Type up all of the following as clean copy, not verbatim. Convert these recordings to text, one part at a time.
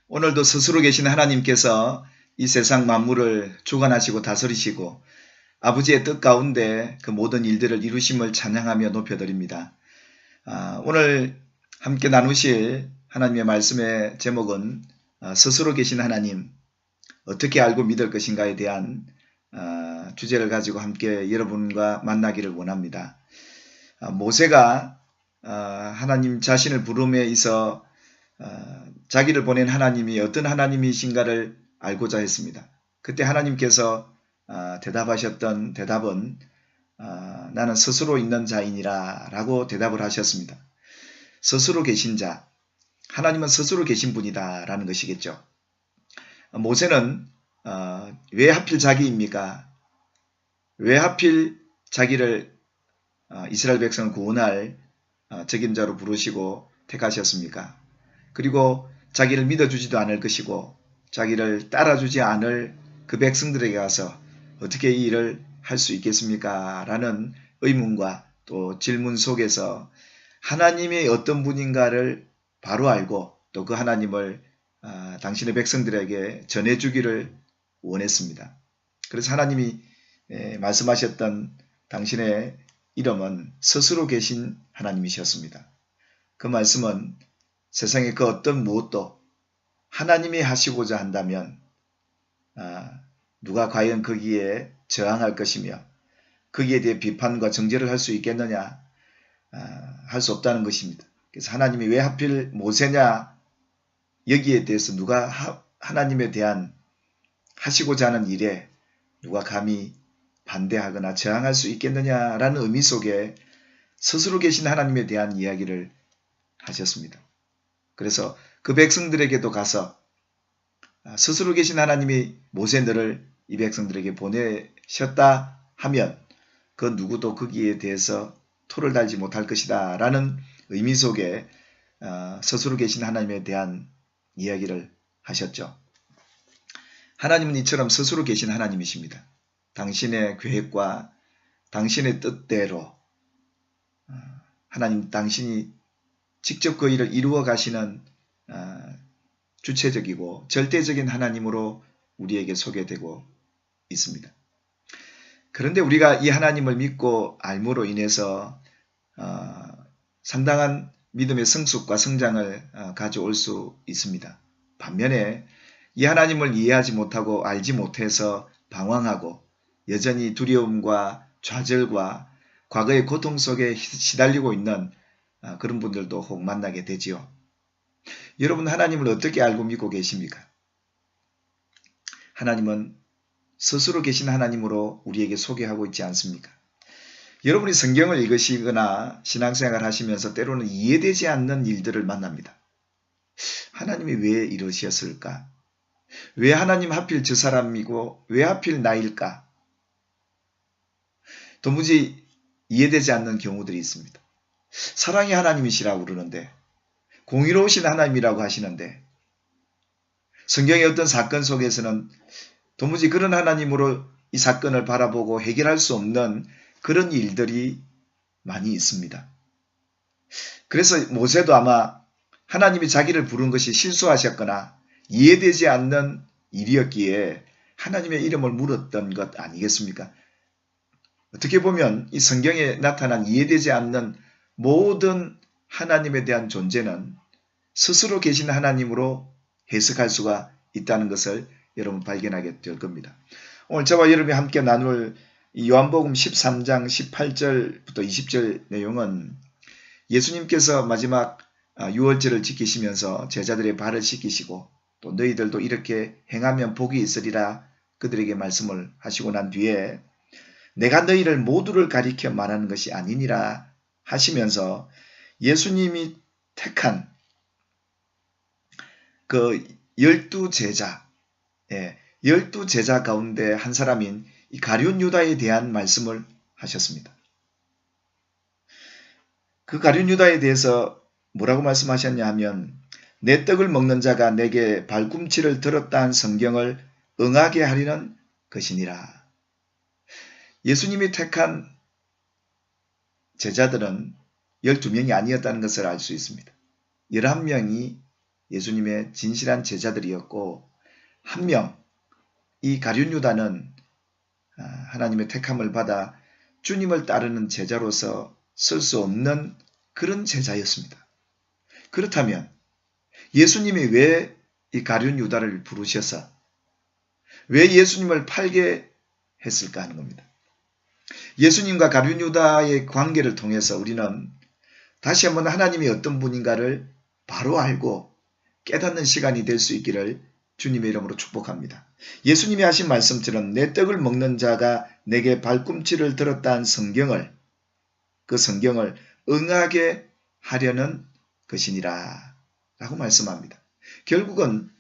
오늘도 스스로 계신 하나님께서 이 세상 만물을 주관하시고 다스리시고 아버지의 뜻 가운데 그 모든 일들을 이루심을 찬양하며 높여드립니다. 오늘 함께 나누실 하나님의 말씀의 제목은 스스로 계신 하나님 어떻게 알고 믿을 것인가에 대한 주제를 가지고 함께 여러분과 만나기를 원합니다. 모세가 하나님 자신을 부름에 있어 자기를 보낸 하나님이 어떤 하나님이신가를 알고자 했습니다. 그때 하나님께서 대답하셨던 대답은 나는 스스로 있는 자이니라 라고 대답을 하셨습니다. 스스로 계신 자, 하나님은 스스로 계신 분이다 라는 것이겠죠. 모세는 왜 하필 자기입니까? 왜 하필 자기를 이스라엘 백성을 구원할 책임자로 부르시고 택하셨습니까? 그리고 자기를 믿어주지도 않을 것이고 자기를 따라주지 않을 그 백성들에게 가서 어떻게 이 일을 할 수 있겠습니까? 라는 의문과 또 질문 속에서 하나님이 어떤 분인가를 바로 알고 또 그 하나님을 당신의 백성들에게 전해주기를 원했습니다. 그래서 하나님이 말씀하셨던 당신의 이름은 스스로 계신 하나님이셨습니다. 그 말씀은 세상의 그 어떤 무엇도 하나님이 하시고자 한다면 누가 과연 거기에 저항할 것이며 거기에 대해 비판과 정죄를 할 수 있겠느냐? 할 수 없다는 것입니다. 그래서 하나님이 왜 하필 모세냐? 여기에 대해서 누가 하나님에 대한 하시고자 하는 일에 누가 감히 반대하거나 저항할 수 있겠느냐라는 의미 속에 스스로 계신 하나님에 대한 이야기를 하셨습니다. 그래서 그 백성들에게도 가서 스스로 계신 하나님이 모세 너를 이 백성들에게 보내셨다 하면 그 누구도 거기에 대해서 토를 달지 못할 것이다 라는 의미 속에 스스로 계신 하나님에 대한 이야기를 하셨죠. 하나님은 이처럼 스스로 계신 하나님이십니다. 당신의 계획과 당신의 뜻대로 하나님 당신이 직접 그 일을 이루어 가시는 주체적이고 절대적인 하나님으로 우리에게 소개되고 있습니다. 그런데 우리가 이 하나님을 믿고 알므로 인해서 상당한 믿음의 성숙과 성장을 가져올 수 있습니다. 반면에 이 하나님을 이해하지 못하고 알지 못해서 방황하고 여전히 두려움과 좌절과 과거의 고통 속에 시달리고 있는 그런 분들도 혹 만나게 되지요. 여러분 하나님을 어떻게 알고 믿고 계십니까? 하나님은 스스로 계신 하나님으로 우리에게 소개하고 있지 않습니까? 여러분이 성경을 읽으시거나 신앙생활 하시면서 때로는 이해되지 않는 일들을 만납니다. 하나님이 왜 이러셨을까? 왜 하나님 하필 저 사람이고 왜 하필 나일까? 도무지 이해되지 않는 경우들이 있습니다. 사랑의 하나님이시라고 그러는데 공의로우신 하나님이라고 하시는데 성경의 어떤 사건 속에서는 도무지 그런 하나님으로 이 사건을 바라보고 해결할 수 없는 그런 일들이 많이 있습니다. 그래서 모세도 아마 하나님이 자기를 부른 것이 실수하셨거나 이해되지 않는 일이었기에 하나님의 이름을 물었던 것 아니겠습니까? 어떻게 보면 이 성경에 나타난 이해되지 않는 모든 하나님에 대한 존재는 스스로 계신 하나님으로 해석할 수가 있다는 것을 여러분 발견하게 될 겁니다. 오늘 저와 여러분이 함께 나눌 요한복음 13장 18절부터 20절 내용은 예수님께서 마지막 유월절을 지키시면서 제자들의 발을 씻기시고 또 너희들도 이렇게 행하면 복이 있으리라 그들에게 말씀을 하시고 난 뒤에 내가 너희를 모두를 가리켜 말하는 것이 아니니라 하시면서 예수님이 택한 그 12제자, 12제자 가운데 한 사람인 이 가룟 유다에 대한 말씀을 하셨습니다. 그 가룟 유다에 대해서 뭐라고 말씀하셨냐 하면 내 떡을 먹는 자가 내게 발꿈치를 들었다 한 성경을 응하게 하리는 것이니라. 예수님이 택한 제자들은 12명이 아니었다는 것을 알 수 있습니다. 11명이 예수님의 진실한 제자들이었고, 한 명, 이 가룟 유다는 하나님의 택함을 받아 주님을 따르는 제자로서 쓸 수 없는 그런 제자였습니다. 그렇다면 예수님이 왜 이 가룟 유다를 부르셔서 왜 예수님을 팔게 했을까 하는 겁니다. 예수님과 가룟 유다의 관계를 통해서 우리는 다시 한번 하나님이 어떤 분인가를 바로 알고 깨닫는 시간이 될 수 있기를 주님의 이름으로 축복합니다. 예수님이 하신 말씀처럼 내 떡을 먹는 자가 내게 발꿈치를 들었다는 성경을, 그 성경을 응하게 하려는 것이니라 라고 말씀합니다. 결국은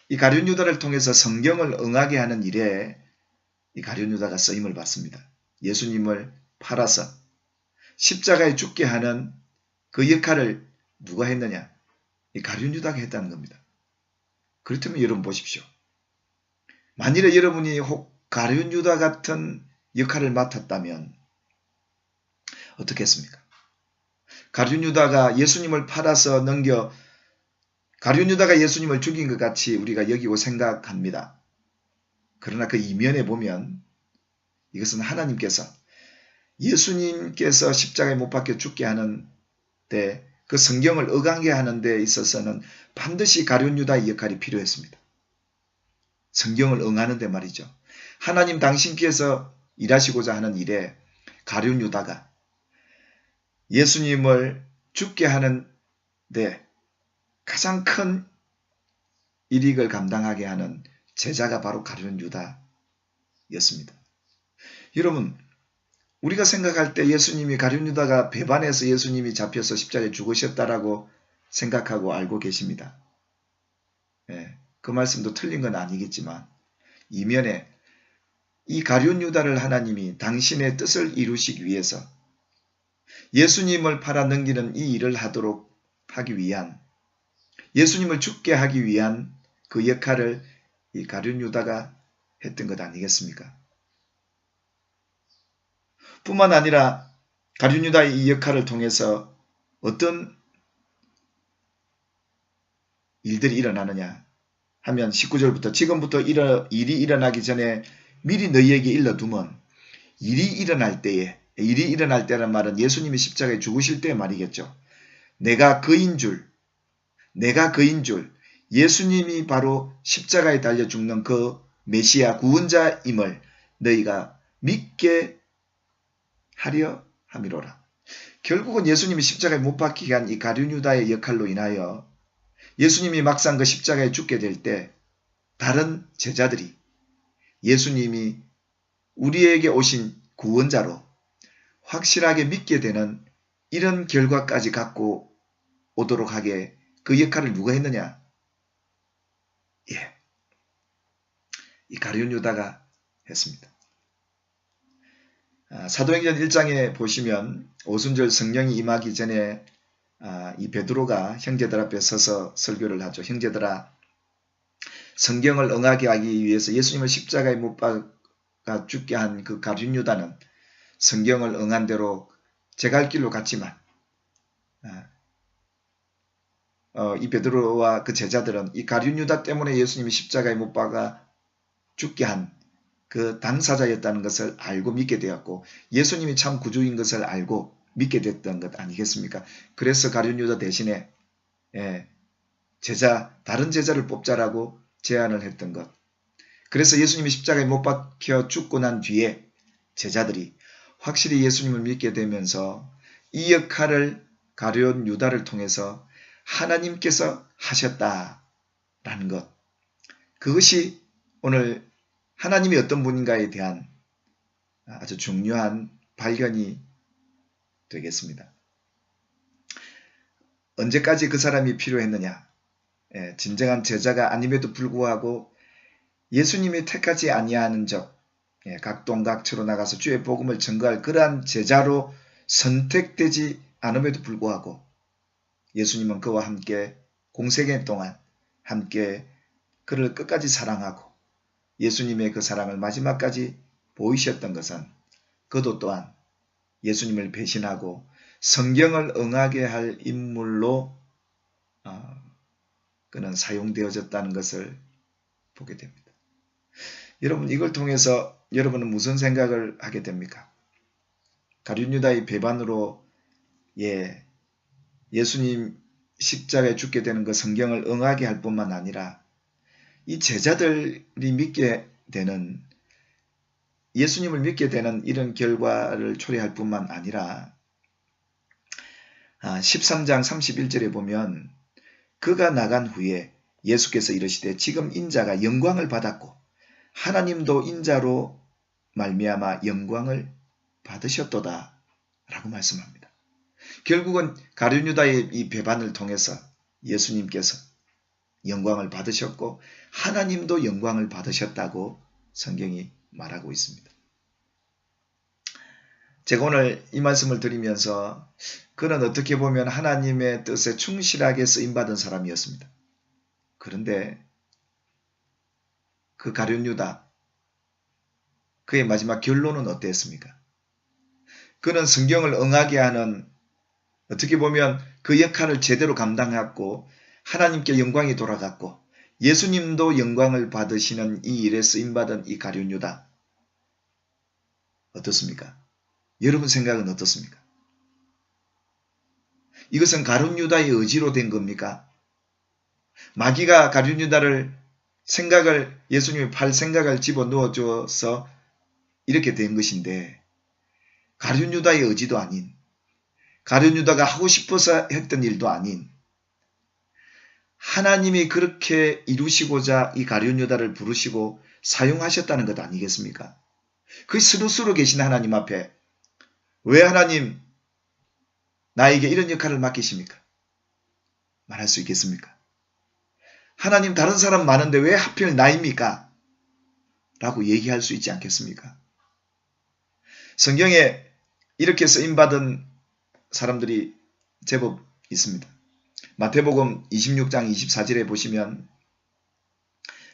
이 가룟 유다를 통해서 성경을 응하게 하는 일에 이 가룟 유다가 쓰임을 받습니다. 예수님을 팔아서 십자가에 죽게 하는 그 역할을 누가 했느냐? 이 가룟 유다가 했다는 겁니다. 그렇다면 여러분 보십시오. 만일에 여러분이 혹 가룟 유다 같은 역할을 맡았다면 어떻겠습니까? 가룟 유다가 예수님을 팔아서 가룟 유다가 예수님을 죽인 것 같이 우리가 여기고 생각합니다. 그러나 그 이면에 보면 이것은 하나님께서 예수님께서 십자가에 못 박혀 죽게 하는데 그 성경을 응하게 하는 데 있어서는 반드시 가룟 유다의 역할이 필요했습니다. 성경을 응하는 데 말이죠. 하나님 당신께서 일하시고자 하는 일에 가룟 유다가 예수님을 죽게 하는데 가장 큰 일익을 감당하게 하는 제자가 바로 가룟 유다였습니다. 여러분, 우리가 생각할 때 예수님이 가룟 유다가 배반해서 예수님이 잡혀서 십자가에 죽으셨다라고 생각하고 알고 계십니다. 그 말씀도 틀린 건 아니겠지만 이면에 이 가룟 유다를 하나님이 당신의 뜻을 이루시기 위해서 예수님을 팔아 넘기는 이 일을 하도록 하기 위한, 예수님을 죽게 하기 위한 그 역할을 이 가룟 유다가 했던 것 아니겠습니까? 뿐만 아니라 가룟 유다의 이 역할을 통해서 어떤 일들이 일어나느냐 하면 19절부터 지금부터 일이 일어나기 전에 미리 너희에게 일러두면 일이 일어날 때란 말은 예수님이 십자가에 죽으실 때 말이겠죠. 내가 그인 줄, 예수님이 바로 십자가에 달려 죽는 그 메시아 구원자임을 너희가 믿게 하려 함이로라. 결국은 예수님이 십자가에 못 박히게 한 이 가룟 유다의 역할로 인하여 예수님이 막상 그 십자가에 죽게 될 때 다른 제자들이 예수님이 우리에게 오신 구원자로 확실하게 믿게 되는 이런 결과까지 갖고 오도록 하게 그 역할을 누가 했느냐? 이 가룟 유다가 했습니다. 사도행전 1장에 보시면 오순절 성령이 임하기 전에 이 베드로가 형제들 앞에 서서 설교를 하죠. 형제들아, 성경을 응하게 하기 위해서 예수님을 십자가에 못 박아 죽게 한 그 가룟 유다는 성경을 응한 대로 제 갈 길로 갔지만 이 베드로와 그 제자들은 이 가룟 유다 때문에 예수님이 십자가에 못 박아 죽게 한 그 당사자였다는 것을 알고 믿게 되었고 예수님이 참 구주인 것을 알고 믿게 됐던 것 아니겠습니까? 그래서 가룟 유다 대신에 다른 제자를 뽑자라고 제안을 했던 것. 그래서 예수님이 십자가에 못 박혀 죽고 난 뒤에 제자들이 확실히 예수님을 믿게 되면서 이 역할을 가룟 유다를 통해서 하나님께서 하셨다라는 것. 그것이 오늘 하나님이 어떤 분인가에 대한 아주 중요한 발견이 되겠습니다. 언제까지 그 사람이 필요했느냐? 진정한 제자가 아님에도 불구하고 예수님이 택하지 아니하는 적, 각동각처로 나가서 주의 복음을 전거할 그러한 제자로 선택되지 않음에도 불구하고 예수님은 그와 함께 공생애 동안 함께 그를 끝까지 사랑하고 예수님의 그 사랑을 마지막까지 보이셨던 것은 그도 또한 예수님을 배신하고 성경을 응하게 할 인물로 그는 사용되어졌다는 것을 보게 됩니다. 여러분, 이걸 통해서 여러분은 무슨 생각을 하게 됩니까? 가룟 유다의 배반으로 예수님 십자가에 죽게 되는 그 성경을 응하게 할 뿐만 아니라 이 제자들이 믿게 되는, 예수님을 믿게 되는 이런 결과를 초래할 뿐만 아니라 13장 31절에 보면 그가 나간 후에 예수께서 이르시되 지금 인자가 영광을 받았고 하나님도 인자로 말미암아 영광을 받으셨도다 라고 말씀합니다. 결국은 가룟 유다의 이 배반을 통해서 예수님께서 영광을 받으셨고 하나님도 영광을 받으셨다고 성경이 말하고 있습니다. 제가 오늘 이 말씀을 드리면서 그는 어떻게 보면 하나님의 뜻에 충실하게 쓰임받은 사람이었습니다. 그런데 그 가룟 유다, 그의 마지막 결론은 어땠습니까? 그는 성경을 응하게 하는, 어떻게 보면 그 역할을 제대로 감당했고 하나님께 영광이 돌아갔고 예수님도 영광을 받으시는 이 일에 쓰임받은 이 가룟 유다, 어떻습니까? 여러분 생각은 어떻습니까? 이것은 가룟 유다의 의지로 된 겁니까? 마귀가 가룟 유다를 예수님이 팔 생각을 집어넣어 주어서 이렇게 된 것인데, 가룟 유다의 의지도 아닌, 가룟 유다가 하고 싶어서 했던 일도 아닌, 하나님이 그렇게 이루시고자 이 가룟 유다를 부르시고 사용하셨다는 것 아니겠습니까? 그 스스로 계신 하나님 앞에 왜 하나님 나에게 이런 역할을 맡기십니까? 말할 수 있겠습니까? 하나님 다른 사람 많은데 왜 하필 나입니까? 라고 얘기할 수 있지 않겠습니까? 성경에 이렇게 쓰임받은 사람들이 제법 있습니다. 마태복음 26장 24절에 보시면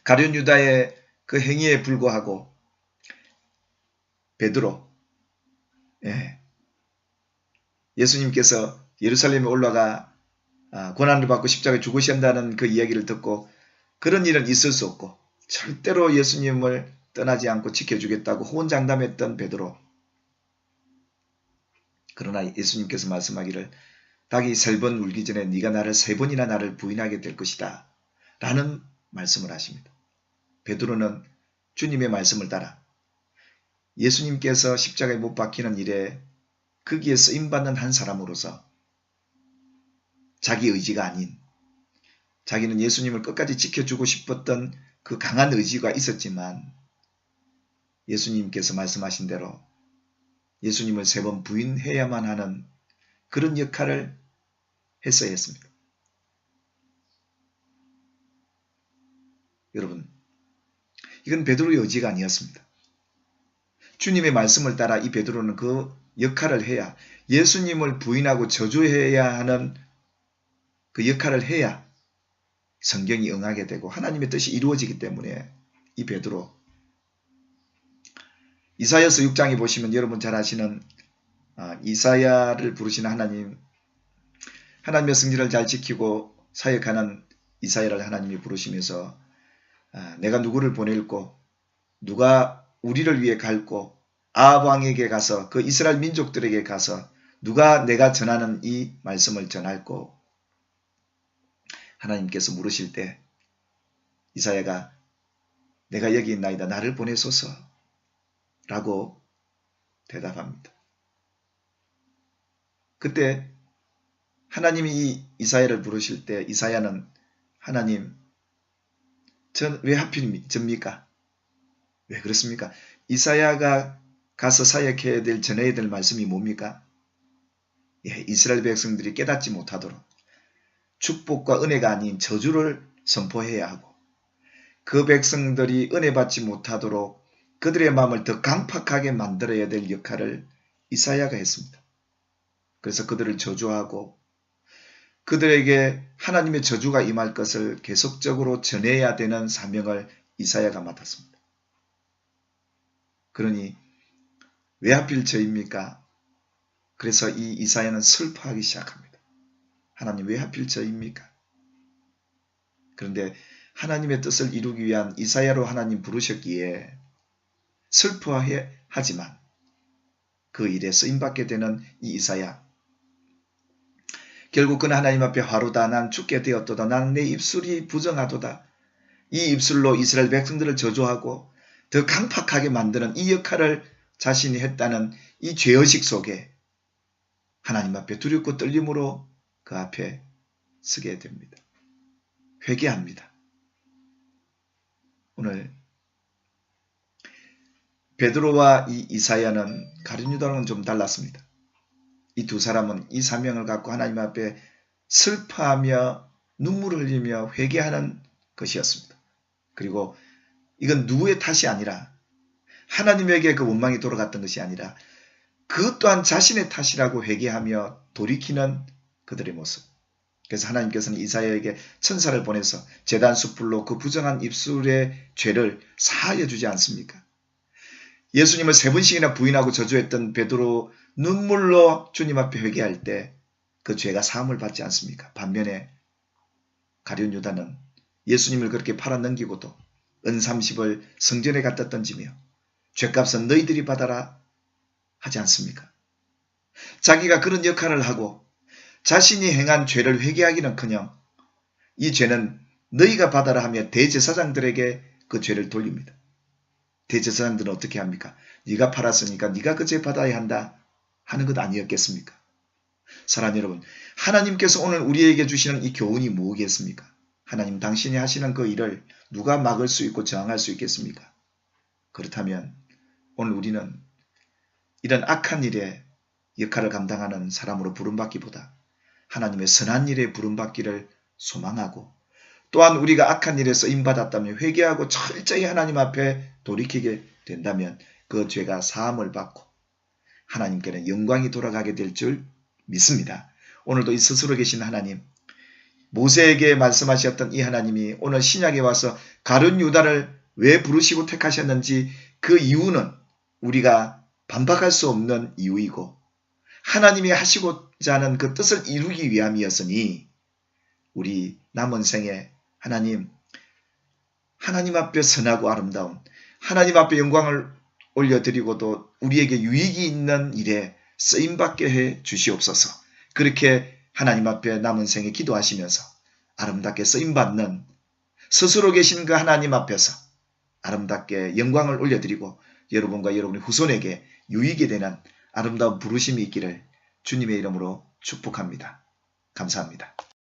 가룟 유다의 그 행위에 불구하고 베드로, 예수님께서 예루살렘에 올라가 고난을 받고 십자가에 죽으셔야 한다는 그 이야기를 듣고 그런 일은 있을 수 없고 절대로 예수님을 떠나지 않고 지켜주겠다고 호언장담했던 베드로. 그러나 예수님께서 말씀하기를 닭이 3번 울기 전에 네가 나를 3번이나 나를 부인하게 될 것이다 라는 말씀을 하십니다. 베드로는 주님의 말씀을 따라 예수님께서 십자가에 못 박히는 일에 거기에 쓰임받는 한 사람으로서 자기 의지가 아닌, 자기는 예수님을 끝까지 지켜주고 싶었던 그 강한 의지가 있었지만 예수님께서 말씀하신 대로 예수님을 3번 부인해야만 하는 그런 역할을 했어야 했습니다. 여러분, 이건 베드로의 의지가 아니었습니다. 주님의 말씀을 따라 이 베드로는 그 역할을 해야, 예수님을 부인하고 저주해야 하는 그 역할을 해야 성경이 응하게 되고 하나님의 뜻이 이루어지기 때문에 이 베드로, 이사야서 6장에 보시면 여러분 잘 아시는 이사야를 부르시는 하나님의 성질을 잘 지키고 사역하는 이사야를 하나님이 부르시면서 내가 누구를 보낼고 누가 우리를 위해 갈고 아합 왕에게 가서 그 이스라엘 민족들에게 가서 누가 내가 전하는 이 말씀을 전할고, 하나님께서 물으실 때 이사야가 내가 여기 있나이다 나를 보내소서 라고 대답합니다. 그때 하나님이 이 이사야를 부르실 때 이사야는 하나님, 전 왜 하필 접니까? 왜 그렇습니까? 이사야가 가서 사역해야 될, 전해야 될 말씀이 뭡니까? 이스라엘 백성들이 깨닫지 못하도록 축복과 은혜가 아닌 저주를 선포해야 하고 그 백성들이 은혜 받지 못하도록 그들의 마음을 더 강팍하게 만들어야 될 역할을 이사야가 했습니다. 그래서 그들을 저주하고 그들에게 하나님의 저주가 임할 것을 계속적으로 전해야 되는 사명을 이사야가 맡았습니다. 그러니 왜 하필 저입니까? 그래서 이 이사야는 슬퍼하기 시작합니다. 하나님 왜 하필 저입니까? 그런데 하나님의 뜻을 이루기 위한 이사야로 하나님 부르셨기에 슬퍼하지만 그 일에 쓰임받게 되는 이 이사야. 결국 그는 하나님 앞에 화로다. 난 죽게 되었도다. 나는 내 입술이 부정하도다. 이 입술로 이스라엘 백성들을 저주하고 더 강팍하게 만드는 이 역할을 자신이 했다는 이 죄의식 속에 하나님 앞에 두렵고 떨림으로 그 앞에 서게 됩니다. 회개합니다. 오늘 베드로와 이 이사야는 가룟 유다랑은 좀 달랐습니다. 이 두 사람은 이 사명을 갖고 하나님 앞에 슬퍼하며 눈물을 흘리며 회개하는 것이었습니다. 그리고 이건 누구의 탓이 아니라 하나님에게 그 원망이 돌아갔던 것이 아니라 그 또한 자신의 탓이라고 회개하며 돌이키는 그들의 모습. 그래서 하나님께서는 이사야에게 천사를 보내서 제단 숯불로 그 부정한 입술의 죄를 사하여 주지 않습니까? 예수님을 3번씩이나 부인하고 저주했던 베드로 눈물로 주님 앞에 회개할 때 그 죄가 사함을 받지 않습니까? 반면에 가룟 유다는 예수님을 그렇게 팔아넘기고도 은 30을 성전에 갖다 던지며 죄값은 너희들이 받아라 하지 않습니까? 자기가 그런 역할을 하고 자신이 행한 죄를 회개하기는커녕 이 죄는 너희가 받아라 하며 대제사장들에게 그 죄를 돌립니다. 대제사장들은 어떻게 합니까? 네가 팔았으니까 네가 그 죄 받아야 한다 하는 것 아니었겠습니까? 사랑하는 여러분, 하나님께서 오늘 우리에게 주시는 이 교훈이 뭐겠습니까? 하나님 당신이 하시는 그 일을 누가 막을 수 있고 저항할 수 있겠습니까? 그렇다면 오늘 우리는 이런 악한 일에 역할을 감당하는 사람으로 부름받기보다 하나님의 선한 일에 부름받기를 소망하고 또한 우리가 악한 일에 쓰임받았다면 회개하고 철저히 하나님 앞에 돌이키게 된다면 그 죄가 사함을 받고 하나님께는 영광이 돌아가게 될 줄 믿습니다. 오늘도 이 스스로 계신 하나님, 모세에게 말씀하셨던 이 하나님이 오늘 신약에 와서 가룟 유다를 왜 부르시고 택하셨는지 그 이유는 우리가 반박할 수 없는 이유이고 하나님이 하시고자 하는 그 뜻을 이루기 위함이었으니 우리 남은 생에 하나님 앞에 선하고 아름다운 하나님 앞에 영광을 올려드리고도 우리에게 유익이 있는 일에 쓰임받게 해 주시옵소서. 그렇게 하나님 앞에 남은 생에 기도하시면서 아름답게 쓰임받는 스스로 계신 그 하나님 앞에서 아름답게 영광을 올려드리고 여러분과 여러분의 후손에게 유익이 되는 아름다운 부르심이 있기를 주님의 이름으로 축복합니다. 감사합니다.